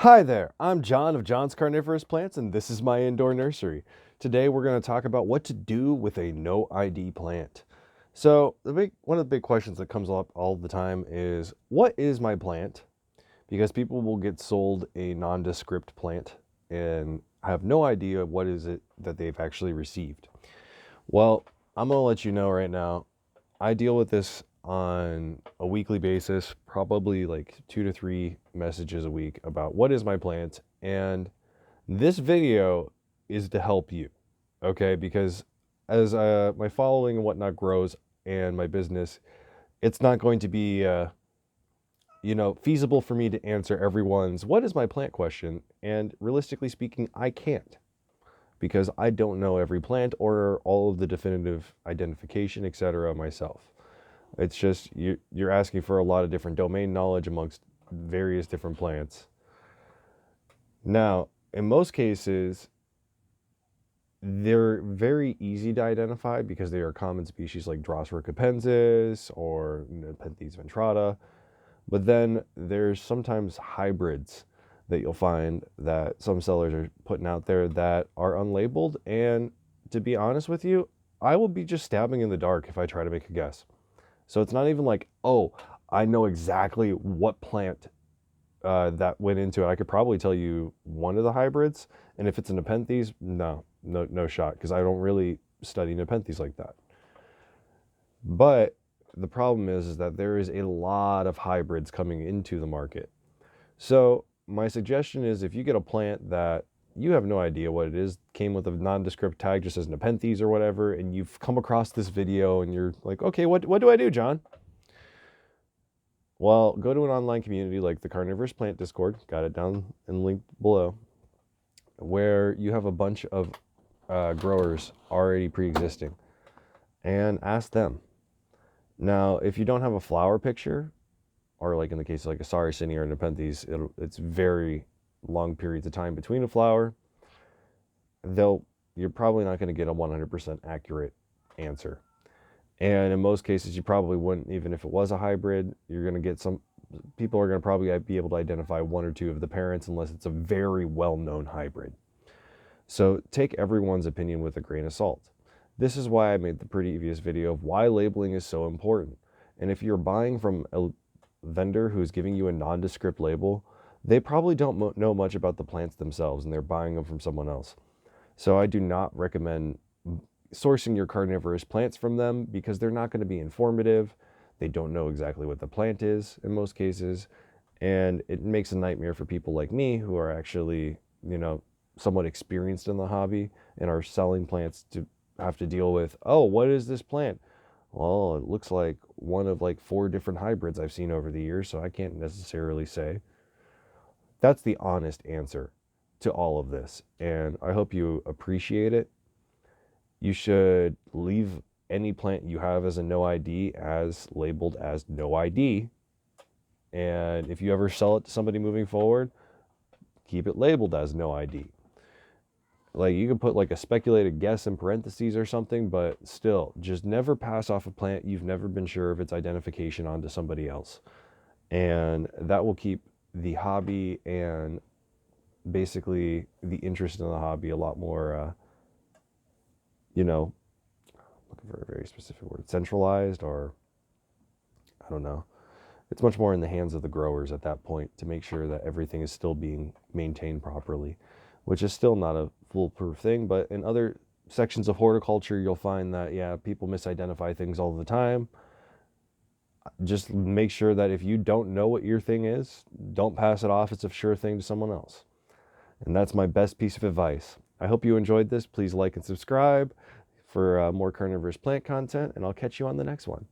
Hi there, I'm John of John's Carnivorous Plants, and this is my indoor nursery. Today we're going to talk about what to do with a no ID plant. So, one of the big questions that comes up all the time is, what is my plant? Because people will get sold a nondescript plant and have no idea what is it that they've actually received. Well, I'm going to let you know right now, I deal with this on a weekly basis, probably like 2 to 3 messages a week about what is my plant. And this video is to help you, okay? Because as my following and whatnot grows and my business, it's not going to be, feasible for me to answer everyone's what is my plant question. And realistically speaking, I can't because I don't know every plant or all of the definitive identification, etc. myself. It's just you're asking for a lot of different domain knowledge amongst various different plants. Now, in most cases, they're very easy to identify because they are common species like Drosera capensis or Nepenthes ventrata. But then there's sometimes hybrids that you'll find that some sellers are putting out there that are unlabeled. And to be honest with you, I will be just stabbing in the dark if I try to make a guess. So it's not even like, oh, I know exactly what plant that went into it. I could probably tell you one of the hybrids, and if it's a Nepenthes, no shot, because I don't really study Nepenthes like that. But the problem is that there is a lot of hybrids coming into the market. So my suggestion is, if you get a plant that you have no idea what it is, came with a nondescript tag, just as Nepenthes or whatever, and you've come across this video and you're like, okay, what do I do, John? Well, go to an online community like the Carnivorous Plant Discord, got it down and linked below, where you have a bunch of growers already pre-existing, and ask them. Now, if you don't have a flower picture, or like in the case of like a Saracenia or Nepenthes, it's very long periods of time between a flower, you're probably not going to get a 100% accurate answer. And in most cases, you probably wouldn't, even if it was a hybrid. You're going to get some people are going to probably be able to identify one or two of the parents unless it's a very well-known hybrid. So take everyone's opinion with a grain of salt. This is why I made the previous video of why labeling is so important. And if you're buying from a vendor who's giving you a nondescript label, they probably don't know much about the plants themselves, and they're buying them from someone else. So I do not recommend sourcing your carnivorous plants from them because they're not going to be informative. They don't know exactly what the plant is in most cases. And it makes a nightmare for people like me who are actually, somewhat experienced in the hobby and are selling plants to have to deal with, oh, what is this plant? Well, it looks like one of like 4 different hybrids I've seen over the years, so I can't necessarily say. That's the honest answer to all of this. And I hope you appreciate it. You should leave any plant you have as a no ID as labeled as no ID. And if you ever sell it to somebody moving forward, keep it labeled as no ID. Like, you can put like a speculated guess in parentheses or something, but still, just never pass off a plant you've never been sure of its identification onto somebody else. And that will keep the hobby and basically the interest in the hobby a lot more, looking for a very specific word, centralized, or I don't know. It's much more in the hands of the growers at that point to make sure that everything is still being maintained properly, which is still not a foolproof thing. But in other sections of horticulture, you'll find that, yeah, people misidentify things all the time. Just make sure that if you don't know what your thing is, don't pass it off as a sure thing to someone else. And that's my best piece of advice. I hope you enjoyed this. Please like and subscribe for more carnivorous plant content, and I'll catch you on the next one.